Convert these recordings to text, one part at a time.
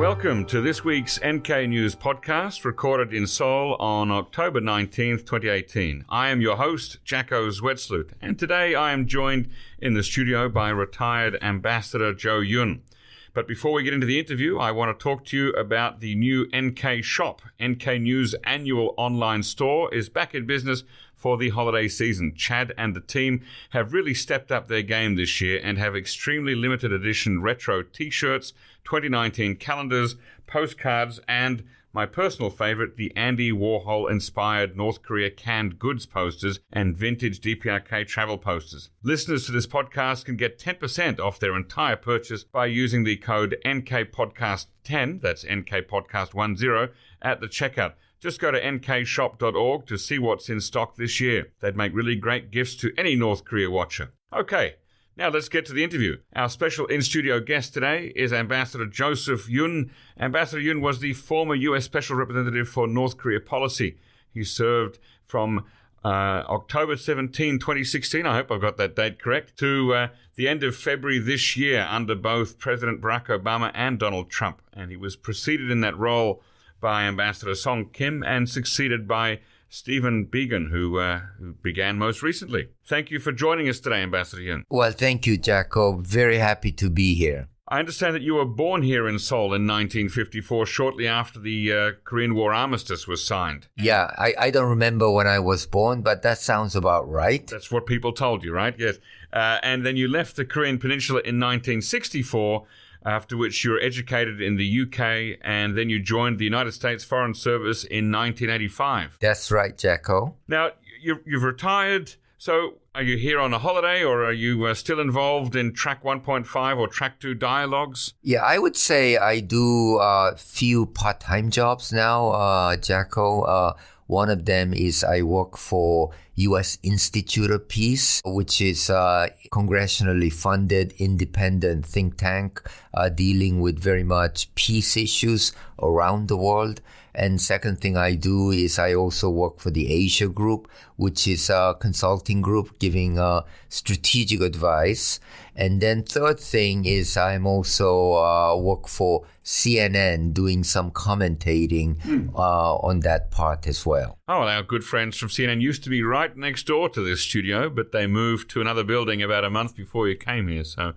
Welcome to this week's NKNews Podcast, recorded in Seoul on October 19th, 2018. I am your host, Jacko Zwetsloot, and today I am joined in the studio by retired Ambassador Jo Yun. But before we get into the interview, I want to talk to you about the new NK Shop. NK News' annual online store is back in business for the holiday season. Chad and the team have really stepped up their game this year and have extremely limited edition retro t-shirts, 2019 calendars, postcards, and my personal favorite, the Andy Warhol-inspired North Korea canned goods posters and vintage DPRK travel posters. Listeners to this podcast can get 10% off their entire purchase by using the code NKPodcast10, that's NKPodcast10, at the checkout. Just go to nkshop.org to see what's in stock this year. They'd make really great gifts to any North Korea watcher. Okay, now let's get to the interview. Our special in-studio guest today is Ambassador Joseph Yun. Ambassador Yun was the former U.S. Special Representative for North Korea Policy. He served from October 17, 2016, I hope I've got that date correct, to the end of February this year under both President Barack Obama and Donald Trump. And he was preceded in that role by Ambassador TrumpKim and succeeded by Stephen Biegun, who began most recently. Thank you for joining us today, Ambassador Yun. Well, thank you, Jacko. Very happy to be here. I understand that you were born here in Seoul in 1954, shortly after the Korean War armistice was signed. Yeah, I don't remember when I was born, but that sounds about right. That's what people told you, right? Yes. And then you left the Korean Peninsula in 1964, after which you were educated in the UK, and then you joined the United States Foreign Service in 1985. That's right, Jacko. Now, you've retired, so are you here on a holiday, or are you still involved in Track 1.5 or Track 2 dialogues? Yeah, I would say I do a few part-time jobs now, Jacko. One of them is I work for U.S. Institute of Peace, which is a congressionally funded independent think tank dealing with very much peace issues around the world. And second thing I do is I also work for the Asia Group, which is a consulting group giving strategic advice. And then third thing is I'm also work for CNN doing some commentating on that part as well. Oh, well, our good friends from CNN used to be right next door to this studio, but they moved to another building about a month before you came here, so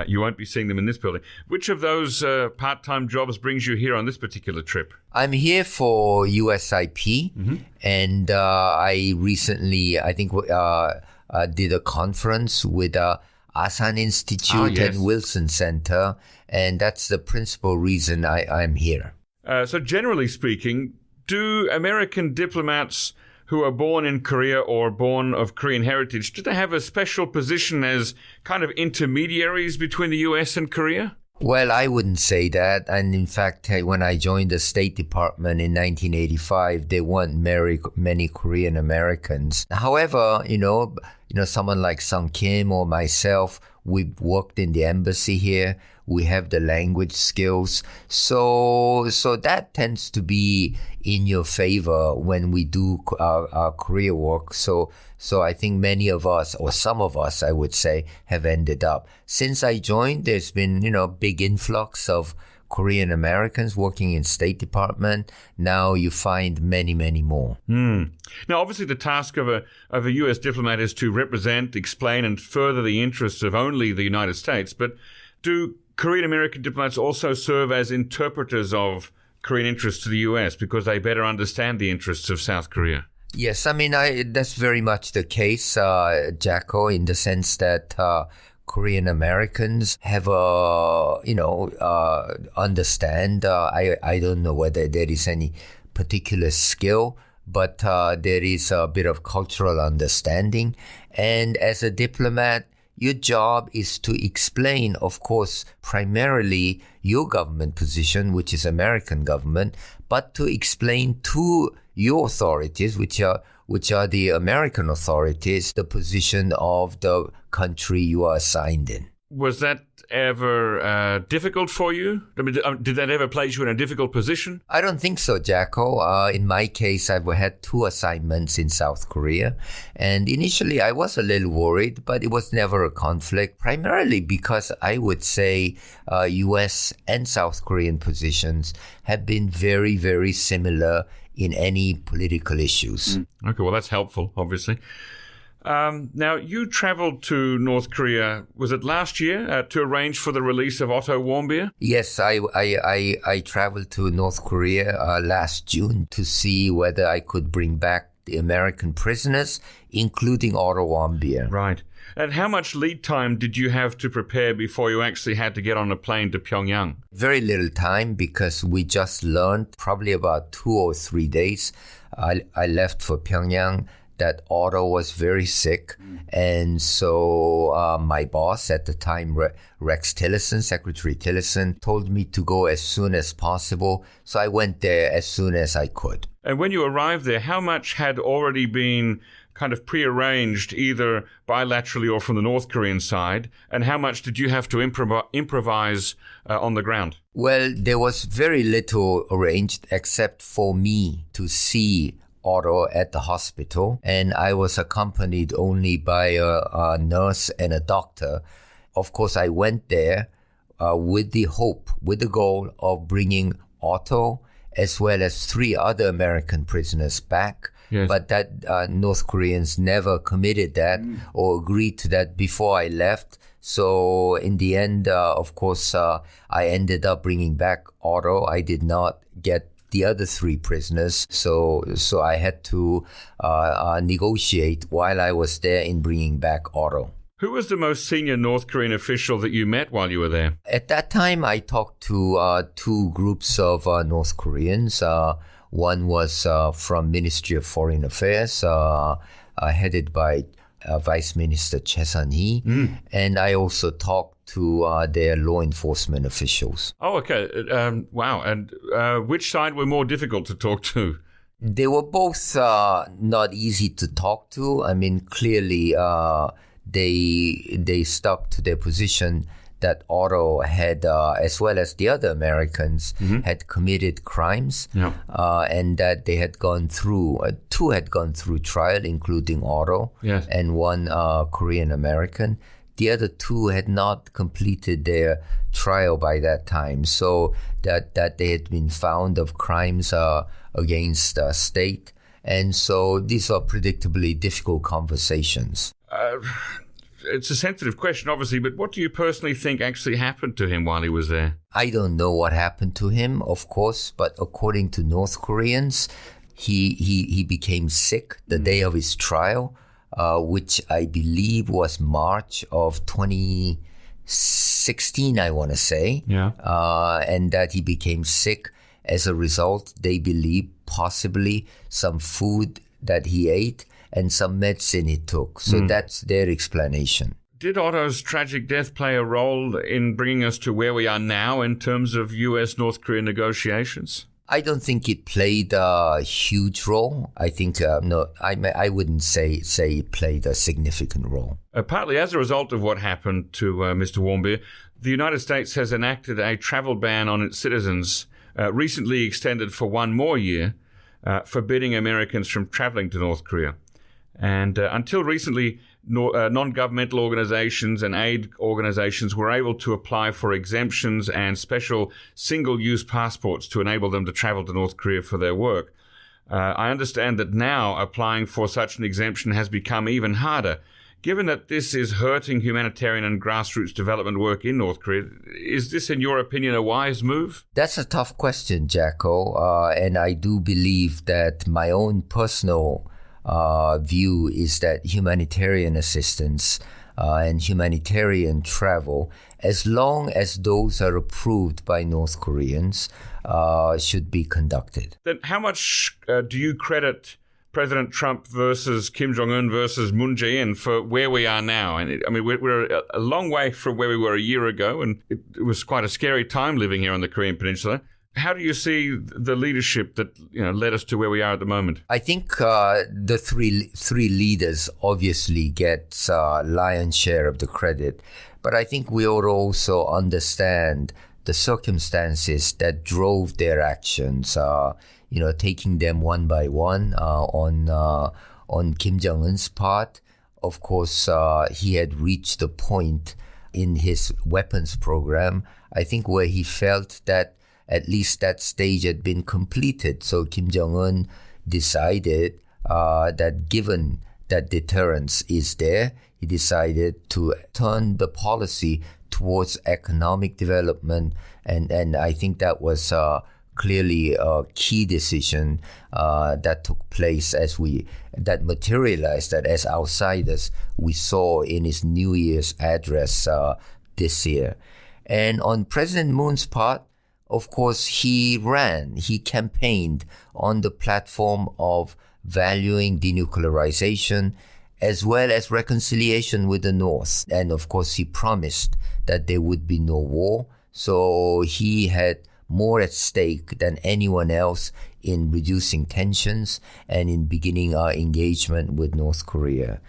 you won't be seeing them in this building. Which of those part-time jobs brings you here on this particular trip? I'm here for USIP, and I recently, I think, did a conference with Asan Institute and Wilson Center, and that's the principal reason I'm here. So generally speaking, do American diplomats who are born in Korea or born of Korean heritage, do they have a special position as kind of intermediaries between the U.S. and Korea? Well, I wouldn't say that. And in fact, when I joined the State Department in 1985, there weren't many Korean Americans. However, someone like TrumpKim or myself, we've worked in the embassy here. We have the language skills. So that tends to be in your favor when we do our career work. So I think many of us, or some of us, I would say, have ended up. Since I joined, there's been, big influx of Korean Americans working in State Department. Now you find many, many more. Now, obviously, the task of a U.S. diplomat is to represent, explain, and further the interests of only the United States. But do Korean American diplomats also serve as interpreters of Korean interests to the U.S. because they better understand the interests of South Korea? Yes, I mean, that's very much the case, Jacko, in the sense that Korean Americans have understand. I don't know whether there is any particular skill, but there is a bit of cultural understanding. And as a diplomat, your job is to explain, of course, primarily your government position, which is American government, but to explain to your authorities, which are the American authorities, the position of the country you are assigned in. Was that ever difficult for you? I mean, did that ever place you in a difficult position? I don't think so, Jacko. In my case, I've had 2 assignments in South Korea. And initially, I was a little worried, but it was never a conflict, primarily because I would say U.S. and South Korean positions have been very, very similar in any political issues. Okay, well, that's helpful, obviously. Now, you traveled to North Korea, was it last year, to arrange for the release of Otto Warmbier? Yes, I traveled to North Korea last June to see whether I could bring back the American prisoners, including Otto Warmbier. Right. And how much lead time did you have to prepare before you actually had to get on a plane to Pyongyang? Very little time, because we just learned probably about 2 or 3 days. I left for Pyongyang that Otto was very sick. And so my boss at the time, Rex Tillerson, Secretary Tillerson, told me to go as soon as possible. So I went there as soon as I could. And when you arrived there, how much had already been kind of prearranged, either bilaterally or from the North Korean side? And how much did you have to improvise on the ground? Well, there was very little arranged except for me to see Otto at the hospital, and I was accompanied only by a nurse and a doctor. Of course, I went there with the goal of bringing Otto as well as 3 other American prisoners back. Yes. But that North Koreans never committed that or agreed to that before I left. So in the end, of course, I ended up bringing back Otto. I did not get the other 3 prisoners. So I had to negotiate while I was there in bringing back Otto. Who was the most senior North Korean official that you met while you were there? At that time, I talked to 2 groups of North Koreans. One was from Ministry of Foreign Affairs, headed by Vice Minister Choi Sun-hee. And I also talked to their law enforcement officials. Oh, okay. Wow. And which side were more difficult to talk to? They were both not easy to talk to. I mean, clearly, they stuck to their position that Otto had, as well as the other Americans, had committed crimes, and that they had gone through, 2 had gone through trial, including Otto, yes, and 1 Korean American. The other 2 had not completed their trial by that time, so that they had been found of crimes against the state. And so these are predictably difficult conversations. It's a sensitive question, obviously, but what do you personally think actually happened to him while he was there? I don't know what happened to him, of course, but according to North Koreans, he became sick the day of his trial, which I believe was March of 2016, I want to say. Yeah. And that he became sick as a result, they believe, possibly some food that he ate and some medicine he took. So that's their explanation. Did Otto's tragic death play a role in bringing us to where we are now in terms of U.S.-North Korea negotiations? I don't think it played a huge role. I think, I wouldn't say it played a significant role. Partly as a result of what happened to Mr. Warmbier, the United States has enacted a travel ban on its citizens, recently extended for 1 more year, forbidding Americans from traveling to North Korea. And until recently, non-governmental organizations and aid organizations were able to apply for exemptions and special single-use passports to enable them to travel to North Korea for their work. I understand that now applying for such an exemption has become even harder. Given that this is hurting humanitarian and grassroots development work in North Korea, is this, in your opinion, a wise move? That's a tough question, Jacko. And I do believe that my own personal view is that humanitarian assistance and humanitarian travel, as long as those are approved by North Koreans, should be conducted. Then how much do you credit President Trump versus Kim Jongun versus Moon Jae-in for where we are now? And we're a long way from where we were a year ago, and it was quite a scary time living here on the Korean Peninsula. How do you see the leadership that led us to where we are at the moment? I think the three leaders obviously get lion's share of the credit, But I think we ought to also understand the circumstances that drove their actions, taking them one by one on Kim Jong-un's part. Of course, he had reached the point in his weapons program, I think, where he felt that at least that stage had been completed. So Kim Jong-un decided that given that deterrence is there, he decided to turn the policy towards economic development. And I think that was clearly a key decision that took place that materialized, that as outsiders we saw in his New Year's address this year. And on President Moon's part, of course, he campaigned on the platform of valuing denuclearization as well as reconciliation with the North. And of course, he promised that there would be no war. So he had more at stake than anyone else in reducing tensions and in beginning our engagement with North Korea.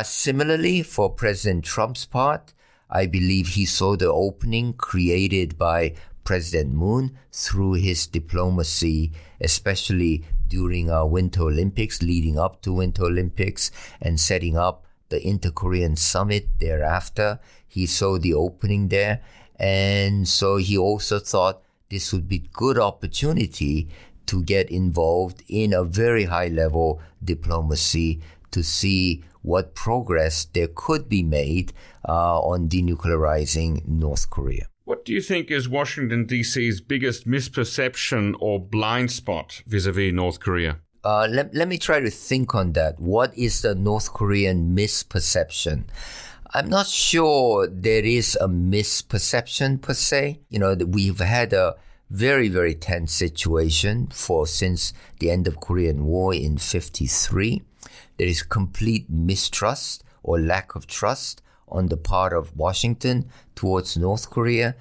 Similarly, for President Trump's part, I believe he saw the opening created by President Moon through his diplomacy, especially during our Winter Olympics, leading up to Winter Olympics, and setting up the Inter-Korean Summit thereafter. He saw the opening there, and so he also thought this would be good opportunity to get involved in a very high-level diplomacy to see what progress there could be made on denuclearizing North Korea. What do you think is Washington DC's biggest misperception or blind spot vis-a-vis North Korea? Let me try to think on that. What is the North Korean misperception? I'm not sure there is a misperception per se. We've had a very, very tense situation since the end of Korean War in 1953. There is complete mistrust or lack of trust on the part of Washington towards North Korea,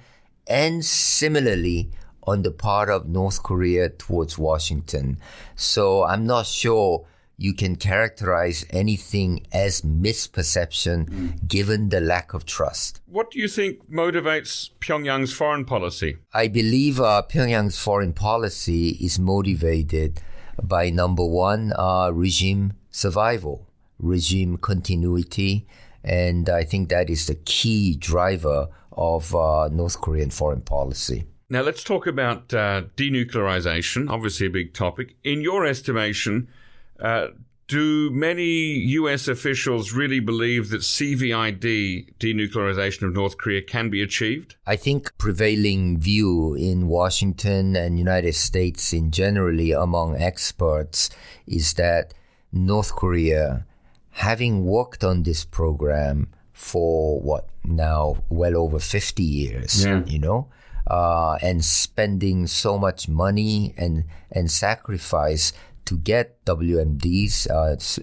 and similarly on the part of North Korea towards Washington. So I'm not sure you can characterize anything as misperception given the lack of trust. What do you think motivates Pyongyang's foreign policy? I believe Pyongyang's foreign policy is motivated by, number one, regime survival, regime continuity, and I think that is the key driver of North Korean foreign policy. Now let's talk about denuclearization, obviously a big topic. In your estimation, do many U.S. officials really believe that CVID, denuclearization of North Korea, can be achieved? I think prevailing view in Washington and United States in generally among experts is that North Korea, having worked on this program for well over 50 years, and spending so much money and sacrifice to get WMDs,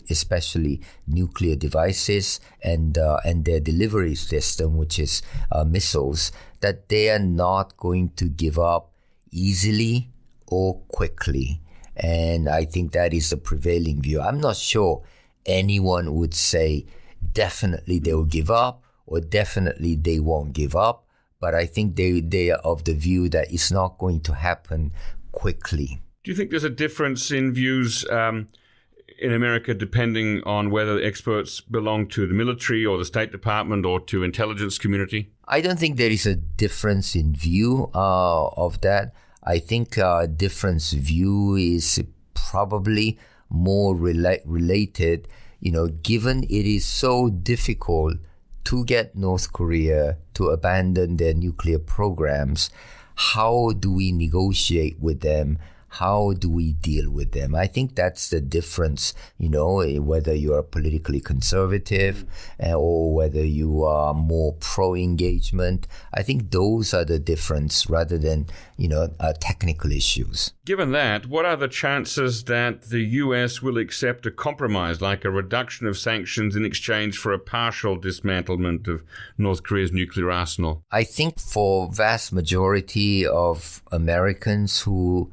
especially nuclear devices, and their delivery system, which is missiles, that they are not going to give up easily or quickly. And I think that is the prevailing view. I'm not sure anyone would say definitely they will give up or definitely they won't give up. But I think they are of the view that it's not going to happen quickly. Do you think there's a difference in views in America depending on whether experts belong to the military or the State Department or to intelligence community? I don't think there is a difference in view of that. I think difference view is probably more related, given it is so difficult to get North Korea to abandon their nuclear programs. How do we negotiate with them? How do we deal with them? I think that's the difference, whether you are politically conservative or whether you are more pro-engagement. I think those are the difference rather than, technical issues. Given that, what are the chances that the US will accept a compromise like a reduction of sanctions in exchange for a partial dismantlement of North Korea's nuclear arsenal? I think for vast majority of Americans who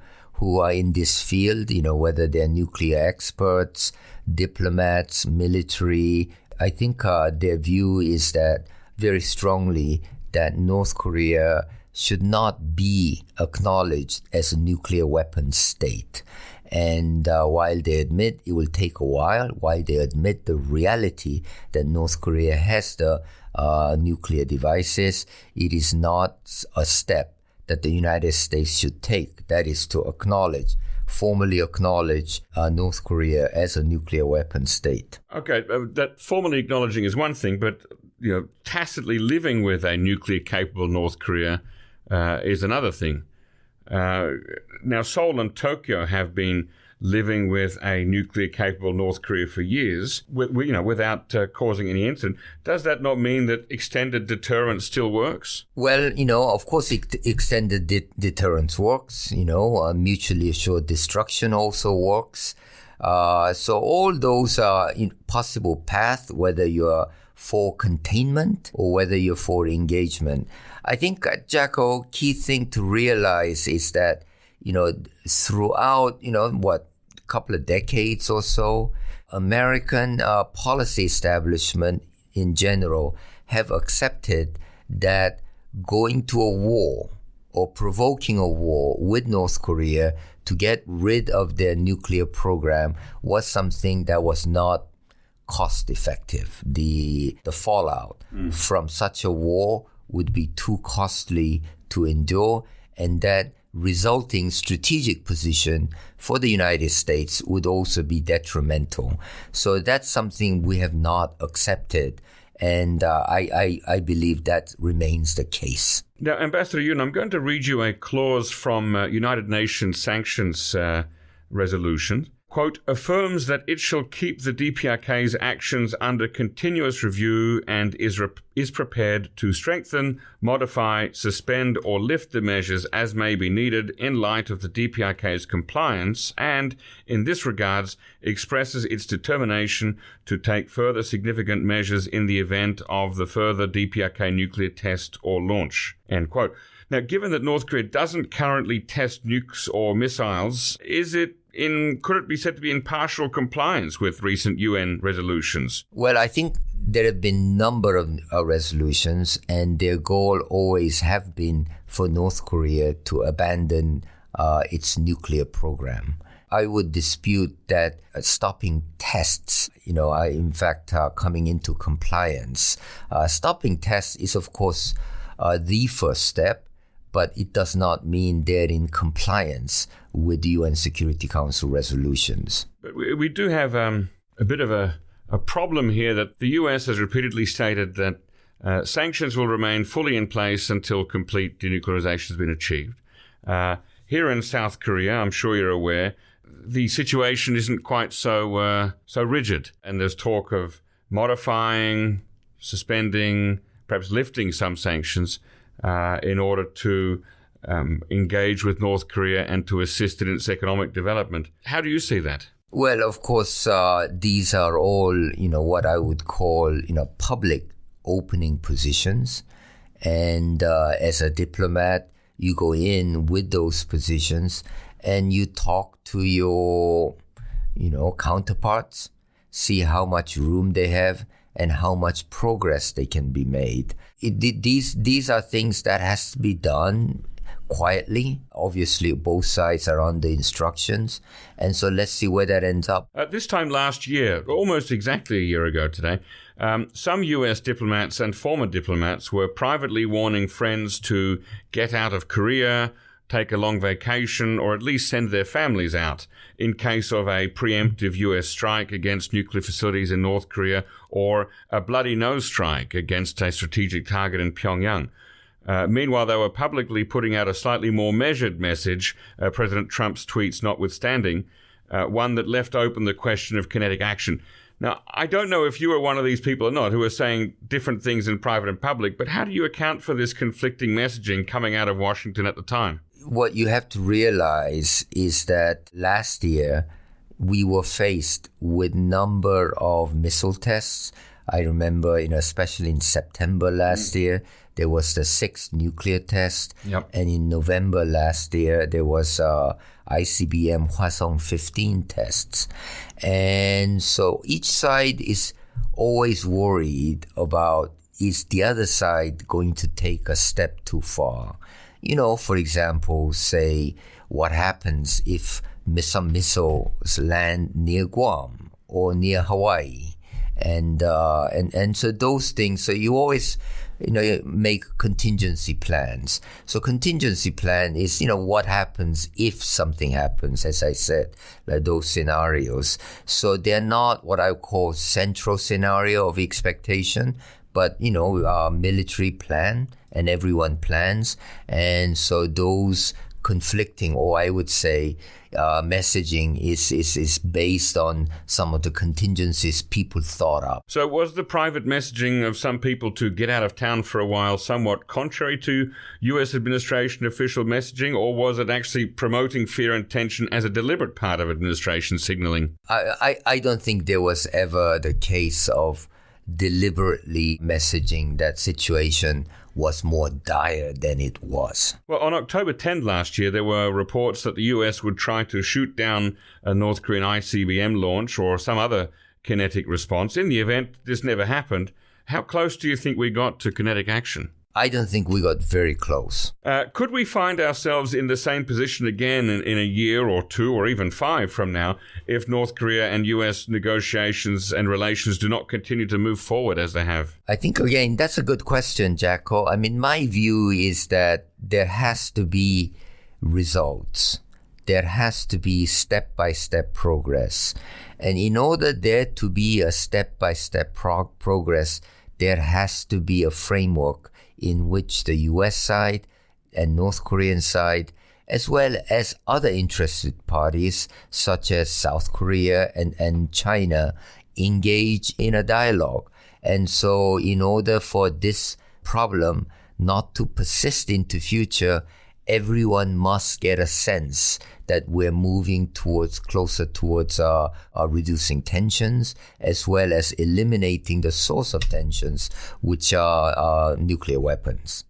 are in this field, whether they're nuclear experts, diplomats, military, I think their view is that very strongly that North Korea should not be acknowledged as a nuclear weapons state. And while they admit it will take a while, while they admit the reality that North Korea has the nuclear devices, it is not a step that the United States should take. That is to formally acknowledge North Korea as a nuclear weapon state. Okay, that formally acknowledging is one thing, but tacitly living with a nuclear-capable North Korea is another thing. Now, Seoul and Tokyo have been living with a nuclear-capable North Korea for years, without causing any incident. Does that not mean that extended deterrence still works? Well, of course, extended deterrence works. Mutually assured destruction also works. So all those are possible paths, whether you're for containment or whether you're for engagement. I think, Jacko, key thing to realize is that, throughout, couple of decades or so, American policy establishment in general have accepted that going to a war or provoking a war with North Korea to get rid of their nuclear program was something that was not cost effective. The fallout from such a war would be too costly to endure, and that resulting strategic position for the United States would also be detrimental. So that's something we have not accepted, and I believe that remains the case. Now, Ambassador Yoon, I'm going to read you a clause from United Nations Sanctions Resolutions. Quote, affirms that it shall keep the DPRK's actions under continuous review and is prepared to strengthen, modify, suspend, or lift the measures as may be needed in light of the DPRK's compliance, and, in this regards, expresses its determination to take further significant measures in the event of the further DPRK nuclear test or launch. End quote. Now, given that North Korea doesn't currently test nukes or missiles, could it be said to be in partial compliance with recent UN resolutions? Well, I think there have been a number of resolutions, and their goal always have been for North Korea to abandon its nuclear program. I would dispute that stopping tests, in fact, coming into compliance. Stopping tests is, of course, the first step, but it does not mean they're in compliance with the UN Security Council resolutions. But we do have a bit of a problem here that the US has repeatedly stated that sanctions will remain fully in place until complete denuclearization has been achieved. Here in South Korea, I'm sure you're aware, the situation isn't quite so rigid, and there's talk of modifying, suspending, perhaps lifting some sanctions in order to engage with North Korea and to assist in its economic development. How do you see that? Well, of course, these are all, what I would call, public opening positions. And as a diplomat, you go in with those positions and you talk to your, counterparts, see how much room they have and how much progress they can be made. These are things that has to be done quietly. Obviously, both sides are on the instructions. And so let's see where that ends up. At this time last year, almost exactly a year ago today, some U.S. diplomats and former diplomats were privately warning friends to get out of Korea, take a long vacation, or at least send their families out in case of a preemptive U.S. strike against nuclear facilities in North Korea or a bloody nose strike against a strategic target in Pyongyang. Meanwhile, they were publicly putting out a slightly more measured message, President Trump's tweets notwithstanding, one that left open the question of kinetic action. Now, I don't know if you were one of these people or not who are saying different things in private and public, but how do you account for this conflicting messaging coming out of Washington at the time? What you have to realize is that last year we were faced with number of missile tests. I remember, especially in September last year, there was the 6th nuclear test. Yep. And in November last year, there was ICBM Hwasong 15 tests. And so each side is always worried about is the other side going to take a step too far? For example, say what happens if some missiles land near Guam or near Hawaii, and so those things. So you always make contingency plans. So contingency plan is what happens if something happens, as I said, like those scenarios. So they're not what I call central scenario of expectation, but military plan, and everyone plans. And so those conflicting, or I would say messaging is based on some of the contingencies people thought up. So was the private messaging of some people to get out of town for a while somewhat contrary to U.S. administration official messaging, or was it actually promoting fear and tension as a deliberate part of administration signaling? I don't think there was ever the case of deliberately messaging that situation was more dire than it was. Well, on October 10 last year, there were reports that the US would try to shoot down a North Korean ICBM launch or some other kinetic response. In the event this never happened, how close do you think we got to kinetic action? I don't think we got very close. Could we find ourselves in the same position again in a year or two or even 5 from now if North Korea and U.S. negotiations and relations do not continue to move forward as they have? I think, again, that's a good question, Jacko. I mean, my view is that there has to be results. There has to be step-by-step progress. And in order there to be a step-by-step progress, there has to be a framework in which the U.S. side and North Korean side, as well as other interested parties such as South Korea and China, engage in a dialogue. And so in order for this problem not to persist into future, everyone must get a sense that we're moving closer towards reducing tensions, as well as eliminating the source of tensions, which are nuclear weapons.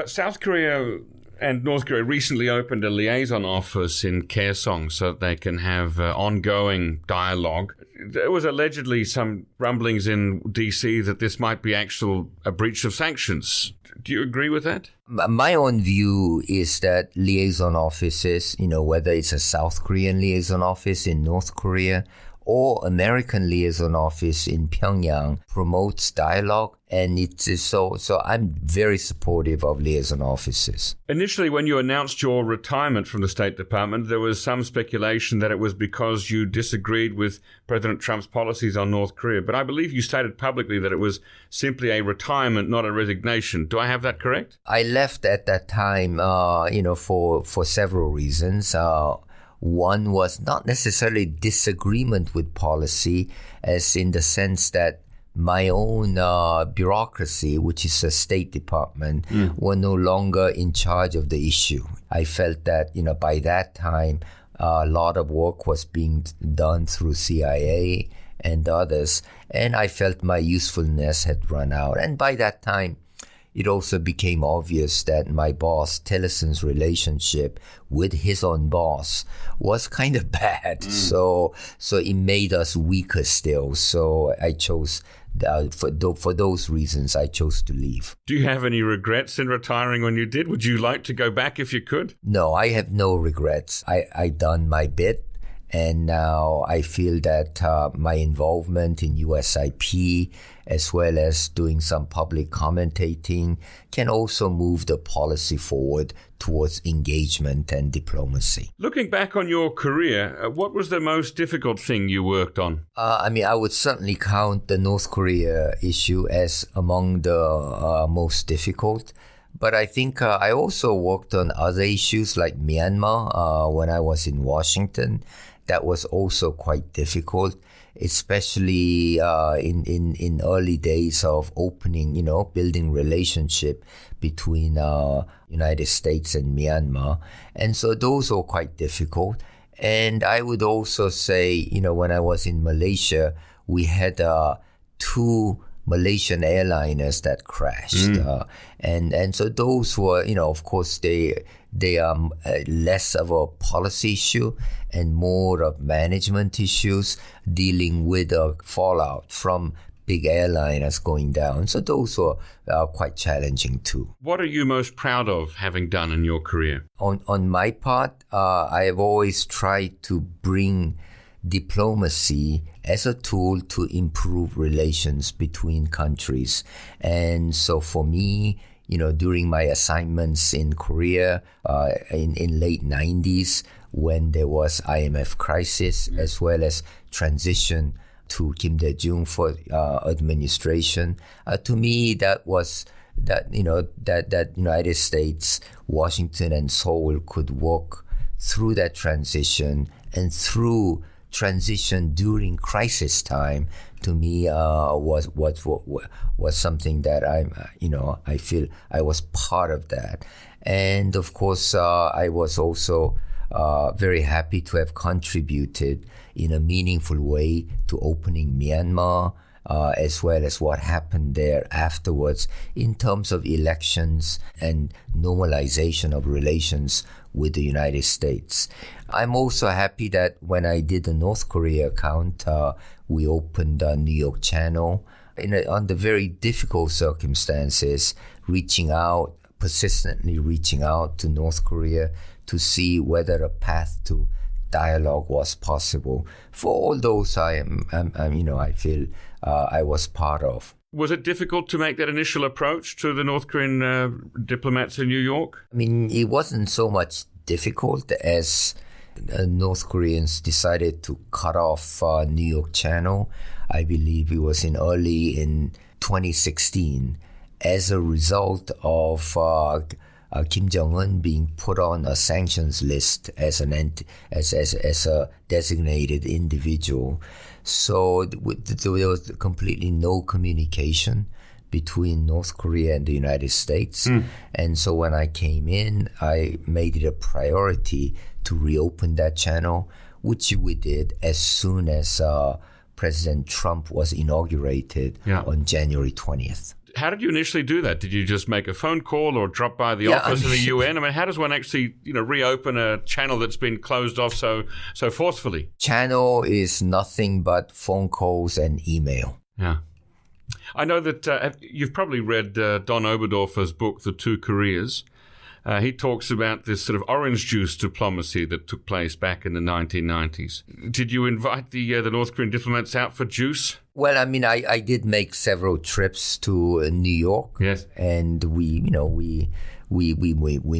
South Korea and North Korea recently opened a liaison office in Kaesong so that they can have ongoing dialogue. There was allegedly some rumblings in DC that this might be a breach of sanctions. Do you agree with that? My own view is that liaison offices, whether it's a South Korean liaison office in North Korea or American liaison office in Pyongyang, promotes dialogue. And it's so I'm very supportive of liaison offices. Initially, when you announced your retirement from the State Department, there was some speculation that it was because you disagreed with President Trump's policies on North Korea. But I believe you stated publicly that it was simply a retirement, not a resignation. Do I have that correct? I left at that time, for several reasons. One was not necessarily disagreement with policy, as in the sense that my own bureaucracy, which is the State Department, were no longer in charge of the issue. I felt that, by that time, a lot of work was being done through CIA and others, and I felt my usefulness had run out. And by that time, it also became obvious that my boss, Tillerson's relationship with his own boss was kind of bad. So it made us weaker still. So I chose, for those reasons, I chose to leave. Do you have any regrets in retiring when you did? Would you like to go back if you could? No, I have no regrets. I done my bit. And now I feel that my involvement in USIP, as well as doing some public commentating, can also move the policy forward towards engagement and diplomacy. Looking back on your career, what was the most difficult thing you worked on? I would certainly count the North Korea issue as among the most difficult. But I think I also worked on other issues like Myanmar when I was in Washington. That was also quite difficult, especially in early days of opening, building relationship between United States and Myanmar. And so those were quite difficult. And I would also say, when I was in Malaysia, we had 2 Malaysian airliners that crashed. And so those were, of course, they are less of a policy issue and more of management issues dealing with a fallout from big airliners going down. So those were quite challenging too. What are you most proud of having done in your career? On my part, I have always tried to bring diplomacy as a tool to improve relations between countries. And so for me, during my assignments in Korea in late 90s, when there was IMF crisis, as well as transition to Kim Dae-jung for administration, to me that was that United States, Washington and Seoul could walk through that transition, and through transition during crisis time, to me was something that I feel I was part of that. And of course I was also very happy to have contributed in a meaningful way to opening Myanmar, as well as what happened there afterwards in terms of elections and normalization of relations with the United States. I'm also happy that when I did the North Korea account, we opened a New York channel under very difficult circumstances, persistently reaching out to North Korea to see whether a path to dialogue was possible. For all those, I feel I was part of. Was it difficult to make that initial approach to the North Korean diplomats in New York? I mean, it wasn't so much difficult as North Koreans decided to cut off New York channel. I believe it was early in 2016 as a result of Kim Jongun being put on a sanctions list as a designated individual. So there was completely no communication between North Korea and the United States. And so when I came in, I made it a priority to reopen that channel, which we did as soon as President Trump was inaugurated on January 20th. How did you initially do that? Did you just make a phone call or drop by the office of the UN? I mean, how does one actually, reopen a channel that's been closed off so forcefully? Channel is nothing but phone calls and email. Yeah. I know that you've probably read Don Oberdorfer's book, The Two Koreas. He talks about this sort of orange juice diplomacy that took place back in the 1990s. Did you invite the North Korean diplomats out for juice? Well, I mean, I did make several trips to New York. Yes. And we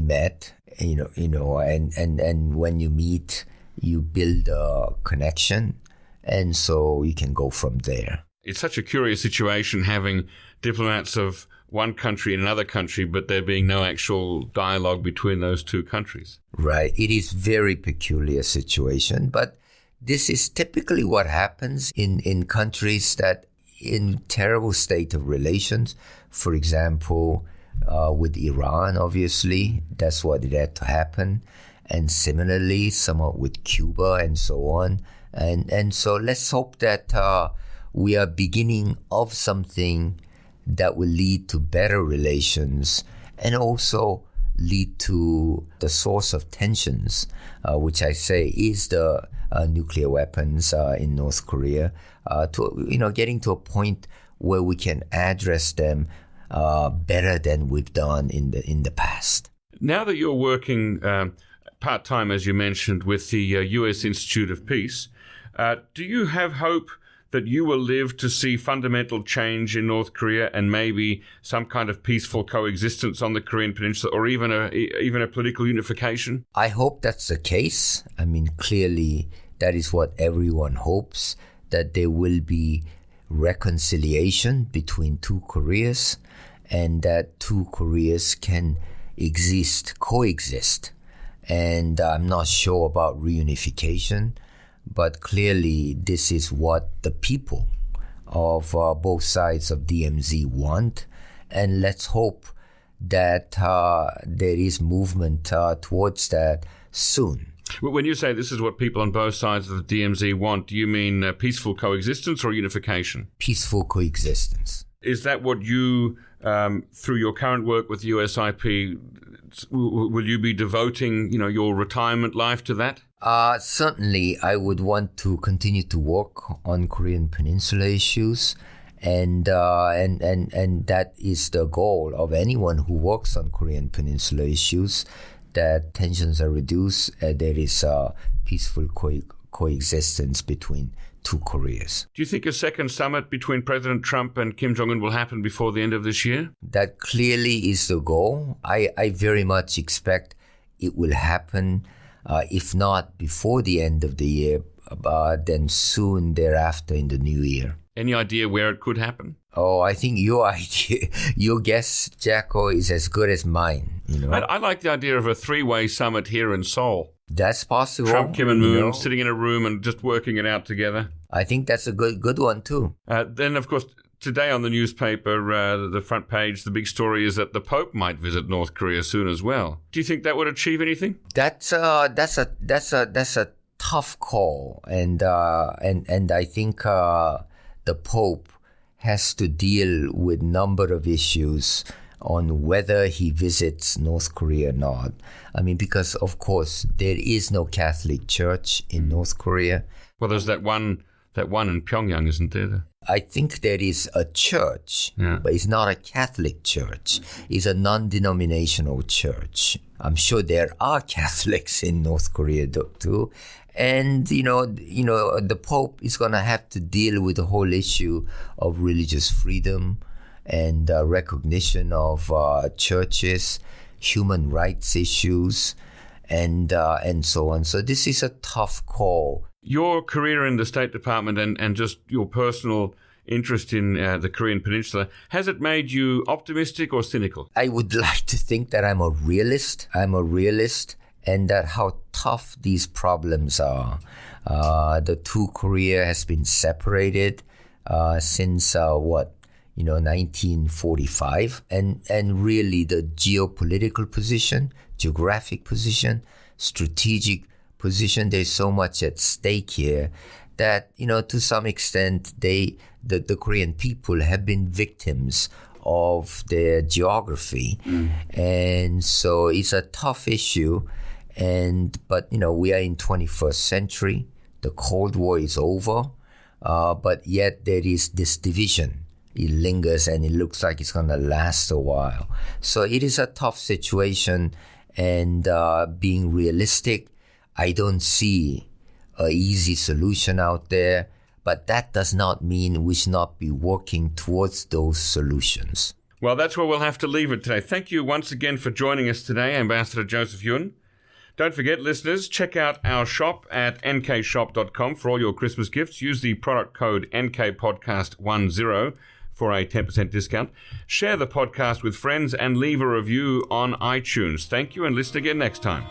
met, and when you meet, you build a connection, and so you can go from there. It's such a curious situation having diplomats of one country in another country, but there being no actual dialogue between those two countries. Right. It is very peculiar situation, but this is typically what happens in countries that in terrible state of relations. For example, with Iran, obviously, that's what it had to happen. And similarly, somewhat with Cuba and so on. And so let's hope that we are beginning of something that will lead to better relations and also lead to the source of tensions, which I say is the nuclear weapons in North Korea, to getting to a point where we can address them better than we've done in the past. Now that you're working part-time, as you mentioned, with the U.S. Institute of Peace, do you have hope that you will live to see fundamental change in North Korea and maybe some kind of peaceful coexistence on the Korean Peninsula, or even a political unification? I hope that's the case. I mean, clearly that is what everyone hopes, that there will be reconciliation between two Koreas and that two Koreas can coexist. And I'm not sure about reunification, but clearly this is what the people of both sides of DMZ want. And let's hope that there is movement towards that soon. When you say this is what people on both sides of the DMZ want, do you mean peaceful coexistence or unification? Peaceful coexistence. Is that what you, through your current work with USIP, will you be devoting, your retirement life to that? Certainly, I would want to continue to work on Korean Peninsula issues And that is the goal of anyone who works on Korean Peninsula issues, that tensions are reduced, there is peaceful coexistence between two Koreas. Do you think a second summit between President Trump and Kim Jongun will happen before the end of this year? That clearly is the goal. I very much expect it will happen, if not before the end of the year, then soon thereafter in the new year. Any idea where it could happen? Oh, I think your guess, Jacko, is as good as mine. I like the idea of a three-way summit here in Seoul. That's possible. Trump, Kim, and Moon sitting in a room and just working it out together. I think that's a good one too. Then, of course, today on the newspaper, the front page, the big story is that the Pope might visit North Korea soon as well. Do you think that would achieve anything? That's a tough call, and I think the Pope has to deal with a number of issues on whether he visits North Korea or not. I mean, because of course there is no Catholic Church in North Korea. Well, there's that one in Pyongyang, isn't there? I think there is a church, but it's not a Catholic church. It's a non-denominational church. I'm sure there are Catholics in North Korea too. And, the Pope is going to have to deal with the whole issue of religious freedom and recognition of churches, human rights issues, and so on. So this is a tough call. Your career in the State Department and just your personal interest in the Korean Peninsula, has it made you optimistic or cynical? I would like to think that I'm a realist. And that how tough these problems are. The two Korea has been separated since 1945, and really the geopolitical position, geographic position, strategic position. There's so much at stake here that to some extent the Korean people have been victims of their geography, and so it's a tough issue. But we are in 21st century. The Cold War is over, but yet there is this division. It lingers and it looks like it's going to last a while. So it is a tough situation, and being realistic, I don't see an easy solution out there, but that does not mean we should not be working towards those solutions. Well, that's where we'll have to leave it today. Thank you once again for joining us today, Ambassador Joseph Yun. Don't forget, listeners, check out our shop at nkshop.com for all your Christmas gifts. Use the product code NKPodcast10 for a 10% discount. Share the podcast with friends and leave a review on iTunes. Thank you, and listen again next time.